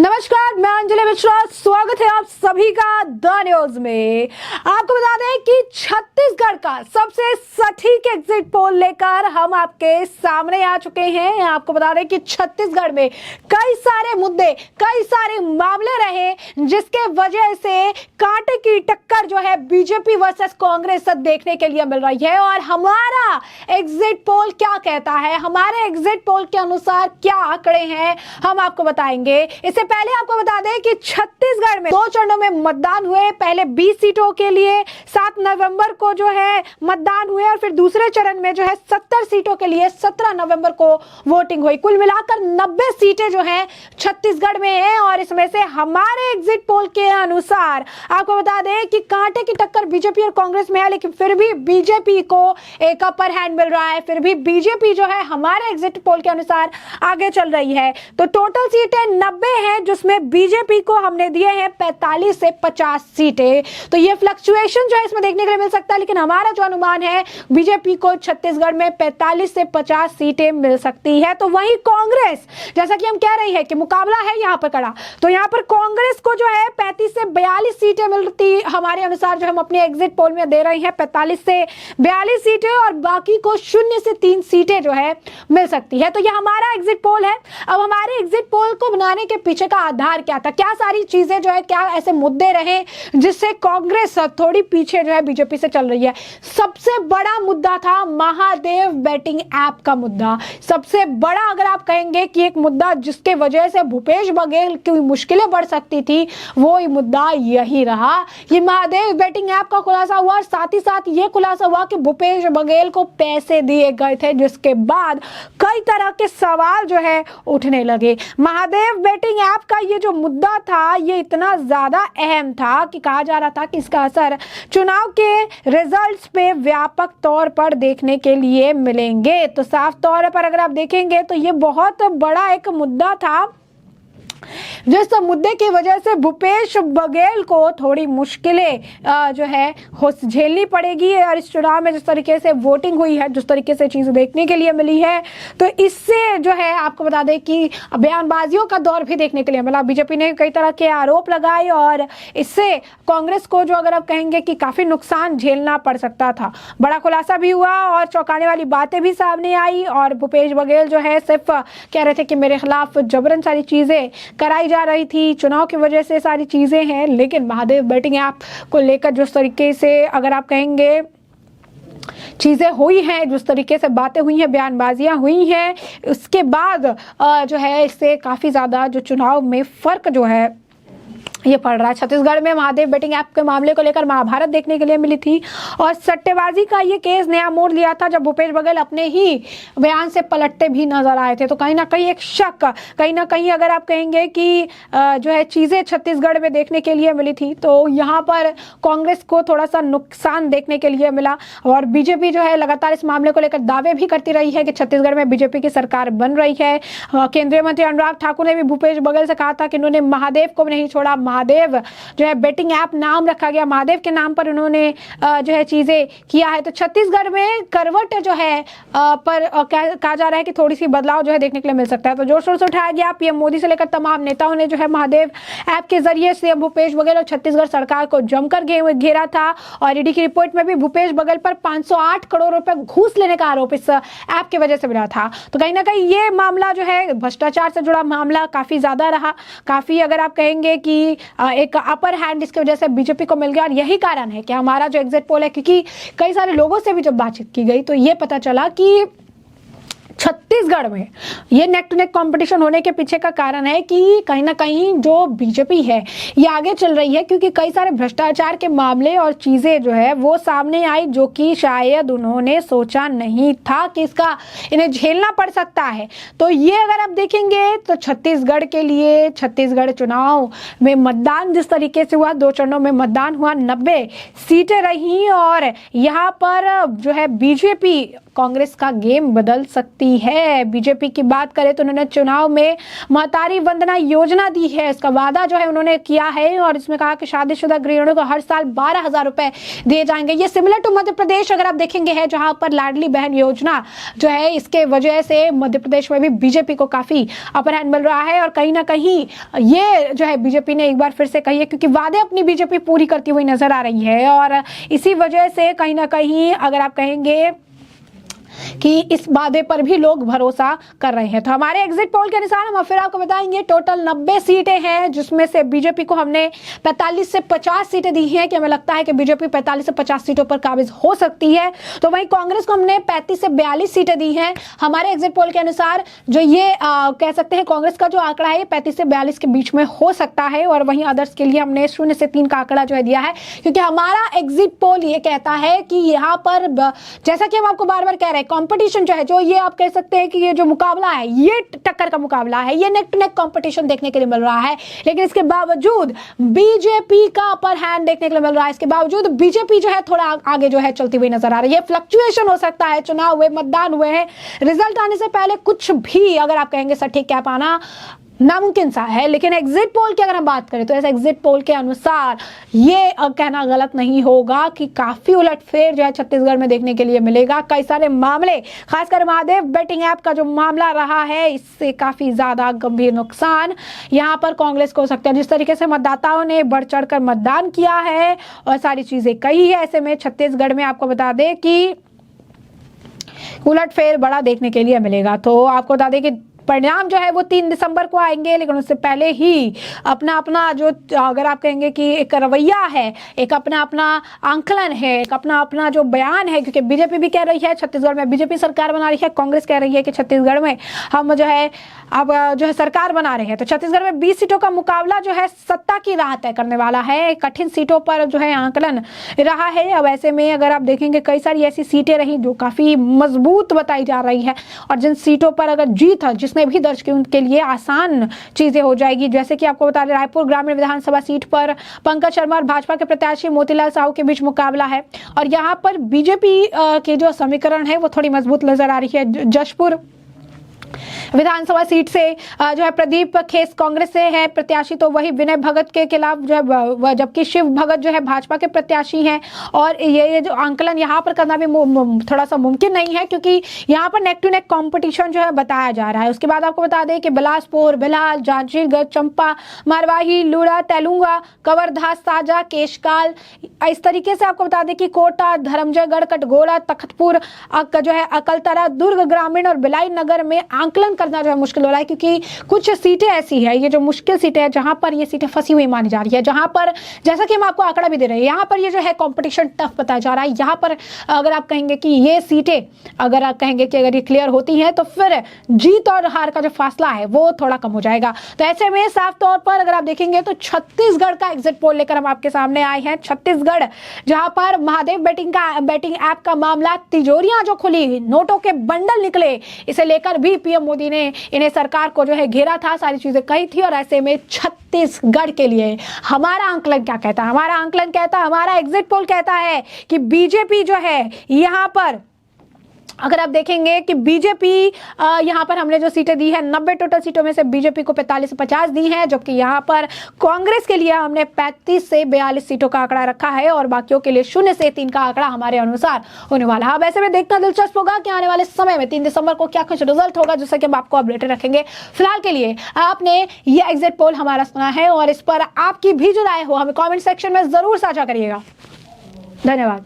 नमस्कार, मैं अंजलि मिश्रा। स्वागत है आप सभी का द न्यूज में। आपको बता दें कि छत्तीसगढ़ का सबसे सटीक एग्जिट पोल लेकर हम आपके सामने आ चुके हैं। आपको बता दें कि छत्तीसगढ़ में कई सारे मुद्दे, कई सारे मामले रहे जिसके वजह से कांटे की टक्कर जो है बीजेपी वर्सेस कांग्रेस देखने के लिए मिल रही है। और हमारा एग्जिट पोल क्या कहता है, हमारे एग्जिट पोल के अनुसार क्या आंकड़े हैं, हम आपको बताएंगे। इससे पहले आपको बता दें कि छत्तीसगढ़ में 2 चरणों में मतदान हुए। पहले 20 सीटों के लिए 7 नवंबर को जो है मतदान हुए और फिर दूसरे चरण में जो है 70 सीटों के लिए 17 नवंबर को वोटिंग हुई। कुल मिलाकर 90 सीटें जो हैं छत्तीसगढ़ में हैं। और इसमें से हमारे एग्जिट पोल के अनुसार आपको बता दें कि कांटे की टक्कर बीजेपी और कांग्रेस में है, लेकिन फिर भी बीजेपी को एक अपर हैंड मिल रहा है। फिर भी बीजेपी जो है हमारे एग्जिट पोल के अनुसार आगे चल रही है। तो टोटल सीटें 90 हैं, जिसमें बीजेपी को हमने दिए हैं 45 से 50 सीटें। तो ये फ्लक्चुएशन जो है इसमें देखने के लिए मिल सकता है, लेकिन हमारा जो अनुमान है बीजेपी को छत्तीसगढ़ में 45 से 50 सीटें मिल सकती है। तो वहीं कांग्रेस, जैसा कि हम कह रही है कि मुकाबला है यहाँ पर कड़ा, तो यहाँ पर कांग्रेस को जो है 35 से 42 सीटें मिलती हमारे अनुसार जो हम अपने एग्जिट पोल में दे रहे हैं 45 से 42 सीटें, और बाकी को 0 से 3 सीटें जो है मिल सकती है। तो ये हमारा एग्जिट पोल है। अब हमारे एग्जिट पोल को बनाने के पीछे का आधार क्या था, क्या सारी चीजें जो है, क्या ऐसे मुद्दे रहे जिससे कांग्रेस थोड़ी पीछे जो है बीजेपी से चल रही है। सबसे बड़ा मुद्दा था महादेव बेटिंग ऐप का मुद्दा। सबसे बड़ा अगर आप कहेंगे कि एक मुद्दा जिसके वजह से भूपेश बघेल की मुश्किलें बढ़ सकती थी, वो मुद्दा यही रहा। ये महादेव बेटिंग ऐप का खुलासा हुआ और साथ ही साथ ये खुलासा हुआ कि भूपेश बघेल को पैसे दिए गए थे, जिसके बाद कई तरह के सवाल जो है उठने लगे। महादेव बेटिंग ऐप का ये जो मुद्दा था ये इतना ज्यादा अहम था कि कहा जा रहा था कि इसका असर चुनाव के रिजल्ट्स पे व्यापक तौर पर देखने के लिए मिलेंगे। तो साफ तौर पर अगर आप देखेंगे तो ये बहुत बड़ा एक मुद्दा था, जिस मुद्दे की वजह से भूपेश बघेल को थोड़ी मुश्किलें जो है झेलनी पड़ेगी। और इस चुनाव में जिस तरीके से वोटिंग हुई है, जिस तरीके से चीजें देखने के लिए मिली है, तो इससे जो है आपको बता दें कि बयानबाजियों का दौर भी देखने के लिए मिला। बीजेपी ने कई तरह के आरोप लगाए और इससे कांग्रेस को जो अगर आप कहेंगे कि काफी नुकसान झेलना पड़ सकता था। बड़ा खुलासा भी हुआ और चौंकाने वाली बातें भी सामने आई। और भूपेश बघेल जो है सिर्फ कह रहे थे कि मेरे खिलाफ जबरन सारी चीजें कराई जा रही थी, चुनाव की वजह से सारी चीजें हैं। लेकिन महादेव बेटिंग ऐप को लेकर जिस तरीके से अगर आप कहेंगे चीजें हुई हैं, जिस तरीके से बातें हुई हैं, बयानबाजियां हुई हैं, उसके बाद जो है इससे काफी ज्यादा जो चुनाव में फर्क जो है ये पड़ रहा है। छत्तीसगढ़ में महादेव बेटिंग ऐप के मामले को लेकर महाभारत देखने के लिए मिली थी और सट्टेबाजी का ये केस नया मोड़ लिया था जब भूपेश बघेल अपने ही बयान से पलटते भी नजर आए थे। तो कहीं ना कहीं एक शक, कहीं ना कहीं अगर आप कहेंगे कि जो है चीजें छत्तीसगढ़ में देखने के लिए मिली थी, तो यहाँ पर कांग्रेस को थोड़ा सा नुकसान देखने के लिए मिला। और बीजेपी जो है लगातार इस मामले को लेकर दावे भी करती रही है कि छत्तीसगढ़ में बीजेपी की सरकार बन रही है। केंद्रीय मंत्री अनुराग ठाकुर ने भी भूपेश बघेल से कहा था कि उन्होंने महादेव को नहीं छोड़ा। महादेव जो है बेटिंग ऐप नाम रखा गया, महादेव के नाम पर उन्होंने जो है चीजें किया है। तो छत्तीसगढ़ में करवट जो है पर कहा जा रहा है कि थोड़ी सी बदलाव जो है देखने के लिए मिल सकता है। तो जोर शोर से उठाया गया। पीएम मोदी से लेकर तमाम नेताओं ने जो है महादेव ऐप के जरिए सीएम भूपेश बघेल और छत्तीसगढ़ सरकार को जमकर घेरा था। और ईडी की रिपोर्ट में भी भूपेश बघेल पर 508 करोड़ रुपए घूस लेने का आरोप इस ऐप की वजह से मिला था। तो कहीं ना कहीं ये मामला जो है भ्रष्टाचार से जुड़ा मामला काफी ज्यादा रहा। काफी अगर आप कहेंगे कि एक अपर हैंड इसकी वजह से बीजेपी को मिल गया। और यही कारण है कि हमारा जो एग्जिट पोल है, क्योंकि कई सारे लोगों से भी जब बातचीत की गई तो ये पता चला कि छत्तीसगढ़ में ये नेक टू नेक कंपटीशन होने के पीछे का कारण है कि कहीं ना कहीं जो बीजेपी है ये आगे चल रही है, क्योंकि कई सारे भ्रष्टाचार के मामले और चीजें जो है वो सामने आई, जो कि शायद उन्होंने सोचा नहीं था कि इसका इन्हें झेलना पड़ सकता है। तो ये अगर आप देखेंगे तो छत्तीसगढ़ के लिए, छत्तीसगढ़ चुनाव में मतदान जिस तरीके से हुआ, 2 चरणों में मतदान हुआ, 90 सीटें रही और यहाँ पर जो है बीजेपी कांग्रेस का गेम बदल सकती दी है। बीजेपी की बात करें तो उन्होंने चुनाव में महतारी वंदना योजना दी है, इसका वादा जो है उन्होंने किया है और इसमें कहा कि शादीशुदा गृहिणियों को हर साल 12,000 रुपए दिए जाएंगे। ये सिमिलर टू मध्य प्रदेश अगर आप देखेंगे है, जहां पर लाडली बहन योजना जो है इसके वजह से मध्य प्रदेश में भी बीजेपी को काफी अपर हैंड मिल रहा है और कहीं ना कहीं ये जो है बीजेपी ने एक बार फिर से कही है, क्योंकि वादे अपनी बीजेपी पूरी करती हुई नजर आ रही है और इसी वजह से कहीं ना कहीं अगर आप कहेंगे कि इस वादे पर भी लोग भरोसा कर रहे हैं। तो हमारे एग्जिट पोल के अनुसार हम फिर आपको बताएंगे टोटल 90 सीटें हैं, जिसमें से बीजेपी को हमने 45 से 50 सीटें दी हैं कि हमें लगता है कि बीजेपी 45 से 50 सीटों पर काबिज हो सकती है। तो वहीं कांग्रेस को हमने 35 से 42 सीटें दी हैं। हमारे एग्जिट पोल के अनुसार जो ये कह सकते हैं कांग्रेस का जो आंकड़ा है 35 से 42 के बीच में हो सकता है और वहीं अदर्स के लिए हमने 0 से 3 का आंकड़ा जो है दिया है, क्योंकि हमारा एग्जिट पोल ये कहता है कि यहाँ पर जैसा कि हम आपको बार बार कह रहे हैं कंपटीशन जो है, जो ये आप कह सकते हैं कि ये जो मुकाबला है ये टक्कर का मुकाबला है, ये नेक टू नेक कंपटीशन देखने के लिए मिल रहा है, लेकिन इसके बावजूद बीजेपी का अपर हैंड देखने के लिए मिल रहा है। इसके बावजूद बीजेपी जो है थोड़ा आगे जो है चलती हुई नजर आ रही है। फ्लक्चुएशन हो सकता है, चुनाव हुए, मतदान हुए हैं, रिजल्ट आने से पहले कुछ भी अगर आप कहेंगे सटीक कह पाना नामुमकिन सा है, लेकिन एग्जिट पोल की अगर हम बात करें तो ऐसे एग्जिट पोल के अनुसार ये कहना गलत नहीं होगा कि काफी उलटफेर जो है छत्तीसगढ़ में देखने के लिए मिलेगा। कई सारे मामले, खासकर महादेव बेटिंग ऐप का जो मामला रहा है, इससे काफी ज्यादा गंभीर नुकसान यहाँ पर कांग्रेस को हो सकता है। जिस तरीके से मतदाताओं ने बढ़ चढ़ कर मतदान किया है और सारी चीजें कही है, ऐसे में छत्तीसगढ़ में आपको बता दें कि उलटफेर बड़ा देखने के लिए मिलेगा। तो आपको बता दें कि परिणाम जो है वो 3 दिसंबर को आएंगे, लेकिन उससे पहले ही अपना अपना जो अगर आप कहेंगे कि एक रवैया है, एक अपना अपना आंकलन है, एक अपना अपना जो बयान है, क्योंकि बीजेपी भी कह रही है छत्तीसगढ़ में बीजेपी सरकार बना रही है, कांग्रेस कह रही है कि छत्तीसगढ़ में हम जो है अब जो है सरकार बना रहे हैं। तो छत्तीसगढ़ में 20 सीटों का मुकाबला जो है सत्ता की राह तय करने वाला है। कठिन सीटों पर जो है आंकलन रहा है। अब ऐसे में अगर आप देखेंगे कई सारी ऐसी सीटें रही जो काफी मजबूत बताई जा रही है और जिन सीटों पर अगर जीत है जिसने भी दर्ज की उनके लिए आसान चीजें हो जाएगी। जैसे कि आपको बता दें रायपुर ग्रामीण विधानसभा सीट पर पंकज शर्मा और भाजपा के प्रत्याशी मोतीलाल साहू के बीच मुकाबला है और यहाँ पर बीजेपी के जो समीकरण है वो थोड़ी मजबूत नजर आ रही है। जशपुर विधानसभा सीट से जो है प्रदीप खेस कांग्रेस से है प्रत्याशी, तो वही विनय भगत के खिलाफ जो है, जबकि शिव भगत जो है भाजपा के प्रत्याशी हैं और ये जो आंकलन यहाँ पर करना भी थोड़ा सा मुमकिन नहीं है, क्योंकि यहाँ पर नेक टू नेक कंपटीशन जो है बताया जा रहा है। उसके बाद आपको बता दें कि बिलासपुर, बिलाल, जांजगीर चंपा, मरवाही, लूड़ा, तेलुंगा, कवर्धा, साजा, केशकाल, इस तरीके से आपको बता दें कि कोटा, धर्मजयगढ़, कटघोरा, तखतपुर जो है अकलतरा, दुर्ग ग्रामीण और बिलाई नगर में आंकलन करना जो है मुश्किल हो रहा है, क्योंकि कुछ सीटें ऐसी है, ये जो मुश्किल सीटें हैं जहां पर ये सीटें फंसी हुई मानी जा रही है, जहां पर जैसा कि हम आपको आंकड़ा भी दे रहे हैं यहाँ पर ये जो है कंपटीशन टफ बताया जा रहा है। यहाँ पर अगर आप कहेंगे कि ये सीटें अगर आप कहेंगे कि अगर ये क्लियर होती हैं तो फिर जीत और हार का जो फासला है वो थोड़ा कम हो जाएगा। तो ऐसे में साफ तौर पर अगर आप देखेंगे तो छत्तीसगढ़ का एग्जिट पोल लेकर हम आपके सामने आए हैं। छत्तीसगढ़ जहां पर महादेव बेटिंग ऐप का मामला, तिजोरियां जो खुली, नोटों के बंडल निकले, इसे लेकर भी पीएम मोदी ने इन्हें सरकार को जो है घेरा था, सारी चीजें कही थी। और ऐसे में छत्तीसगढ़ के लिए हमारा आंकलन क्या कहता है? हमारा आंकलन कहता है, हमारा एग्जिट पोल कहता है कि बीजेपी जो है यहां पर अगर आप देखेंगे कि बीजेपी यहाँ पर हमने जो सीटें दी है 90 टोटल सीटों में से बीजेपी को 45 से 50 दी हैं, जबकि यहाँ पर कांग्रेस के लिए हमने 35 से 42 सीटों का आंकड़ा रखा है और बाकियों के लिए 0 से 3 का आंकड़ा हमारे अनुसार होने वाला है। अब ऐसे में देखना दिलचस्प होगा कि आने वाले समय में 3 दिसंबर को क्या कुछ रिजल्ट होगा, जिससे कि हम आपको अपडेटेड रखेंगे। फिलहाल के लिए आपने ये एग्जिट पोल हमारा सुना है और इस पर आपकी भी जो राय हो हमें कॉमेंट सेक्शन में जरूर साझा करिएगा। धन्यवाद।